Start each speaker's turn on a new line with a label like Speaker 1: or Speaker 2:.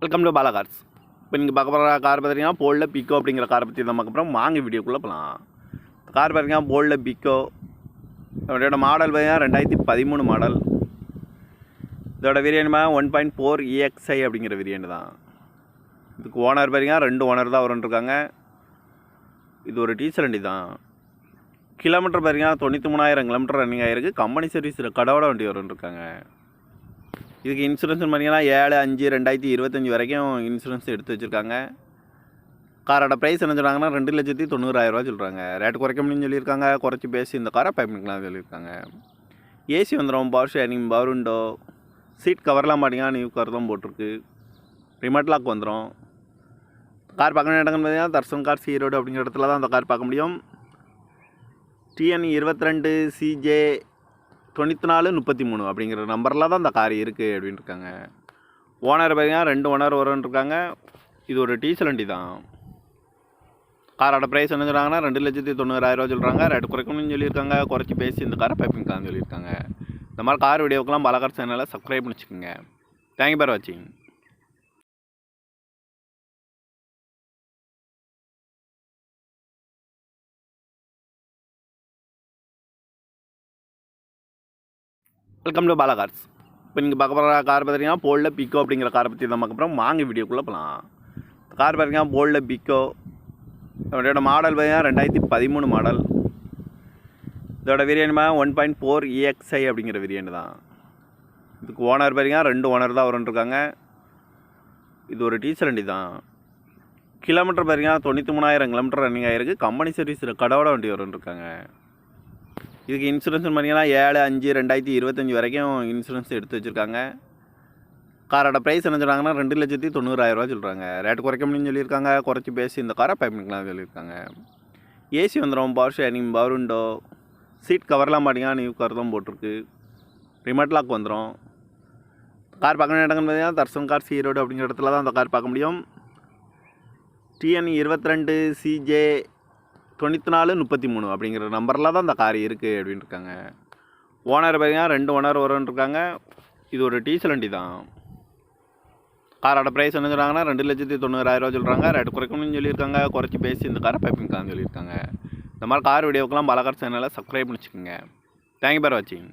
Speaker 1: Welcome to Bala cars. இப்போ நீங்கள் பார்க்க போகிற கார் பார்த்தீங்கன்னா போல்டில் பிக்கோ அப்படிங்கிற காரை பற்றி தான் பார்க்க போகிறோம். வாங்க வீடியோக்குள்ளே போகலாம். கார் பார்த்தீங்கன்னா போல்டில் பிக்கோ, இதோட மாடல் பார்த்தீங்கன்னா 2013 மாடல். இதோட வேரியன்ட் 1.4 EXI அப்படிங்கிற வேரியன்ட் தான். இதுக்கு ஓனர் பார்த்தீங்கன்னா 2 ஓனர் தான் வரும்ன்ருக்காங்க. இது ஒரு டீசல் வண்டி தான். கிலோமீட்டர் பார்த்தீங்கன்னா 93,000 கிலோமீட்டர் ரன்னிங் ஆகிருக்கு. கம்பெனி சர்வீஸ் கடவோட வண்டி வரும்ன்ருக்காங்க. இதுக்கு இன்சூரன்ஸ் பார்த்தீங்கன்னா 7/5/2025 வரைக்கும் இன்சூரன்ஸ் எடுத்து வச்சுருக்காங்க. காரோட ப்ரைஸ் என்ன சொல்கிறாங்கன்னா 2,90,000 சொல்கிறாங்க. ரேட்டு குறைக்க முடியும்னு சொல்லியிருக்காங்க. குறைச்சி பேசி இந்த காரை பைப்பிங்கலாம் சொல்லியிருக்காங்க. ஏசி வந்துடும், power sharing, power window, seat கவர்லாம் பார்த்தீங்கன்னா நியூ கவர் தான் போட்டிருக்கு. ரிமோட் லாக் வந்துடும். கார் பார்க்கணும் இடங்கன்னு பார்த்தீங்கன்னா தர்சன் கார் ஈரோடு அப்படிங்கிற இடத்துல தான் அந்த கார் பார்க்க முடியும். TN 22 CJ 9433 அப்படிங்கிற நம்பரில் தான் அந்த கார் இருக்குது அப்படின்னு இருக்காங்க. ஓனர் பார்த்தீங்கன்னா 2 ஓனர் வரும்ன்ருக்காங்க. இது ஒரு டீசல் வண்டி தான். காரோட ப்ரைஸ் என்ன சொல்கிறாங்கன்னா 2,90,000 சொல்கிறாங்க. ரேட்டு குறைக்கணும்னு சொல்லியிருக்காங்க. குறைச்சி பேசி இந்த காரை பைப்பிங்கலாம் சொல்லியிருக்காங்க. இந்த மாதிரி கார் வீடியோக்கெல்லாம் பாலா கார் சேனலை சப்ஸ்கிரைப் பண்ணி வச்சுக்கோங்க. தேங்க்யூ ஃபார் வாட்சிங். Welcome to Bala cars. இப்போ நீங்கள் பார்க்க போகிற கார் பார்த்தீங்கன்னா போல்டில் பிக்கோ அப்படிங்கிற காரை பற்றி தான் பார்க்க போகிறோம். வாங்க வீடியோக்குள்ளே போகலாம். கார் பார்த்தீங்கன்னா போல்டில் பிக்கோ, இதோட மாடல் பார்த்தீங்கன்னா 2013 மாடல். இதோட வேரியன்ட் 1.4 EXI அப்படிங்கிற வேரியன்ட் தான். இதுக்கு ஓனர் பார்த்தீங்கன்னா 2 ஓனர் தான் வரும்ன்ருக்காங்க. இது ஒரு டீசல் வண்டி தான். கிலோமீட்டர் பார்த்தீங்கன்னா 93,000 கிலோமீட்டர் ரன்னிங் ஆகிருக்கு. கம்பெனி சர்வீஸில் கடவோட வண்டி வரும்ன்ருக்காங்க. இதுக்கு இன்சூரன்ஸ் பார்த்தீங்கன்னா 7/5/2025 வரைக்கும் இன்சூரன்ஸ் எடுத்து வச்சுருக்காங்க. காரோட ப்ரைஸ் என்ன சொல்கிறாங்கன்னா 2,90,000 சொல்கிறாங்க. ரேட்டு குறைக்க முடியும்னு சொல்லியிருக்காங்க. குறைச்சி பேசி இந்த காரை பைப்பிங்கலாம் சொல்லியிருக்காங்க. ஏசி வந்துடும், power sharing, power window, seat கவர்லாம் பார்த்தீங்கன்னா நியூ கவர் தான் போட்டிருக்கு. ரிமோட் லாக் வந்துடும். கார் பார்க்கணும் இடங்கன்னு பார்த்தீங்கன்னா தர்சன் கார் ஈரோடு அப்படிங்கிற இடத்துல தான் அந்த கார் பார்க்க முடியும். TN 22 CJ 9433 அப்படிங்கிற நம்பரில் தான் அந்த கார் இருக்குது அப்படின்னு இருக்காங்க. ஓனர் பார்த்தீங்கன்னா 2 ஓனர் வரும்ன்ருக்காங்க. இது ஒரு டீசல் வண்டி தான். காரோட ப்ரைஸ் என்ன சொல்கிறாங்கன்னா 2,90,000 சொல்கிறாங்க. ரேட்டு குறைக்கணும்னு சொல்லியிருக்காங்க. குறைச்சி பேசி இந்த காரை பைப்பிங்கலாம் சொல்லியிருக்காங்க. இந்த மாதிரி கார் வீடியோக்கெல்லாம் பாலா கார் சேனலை சப்ஸ்கிரைப் பண்ணி வச்சுக்கோங்க. தேங்க்யூ ஃபார் வாட்சிங்.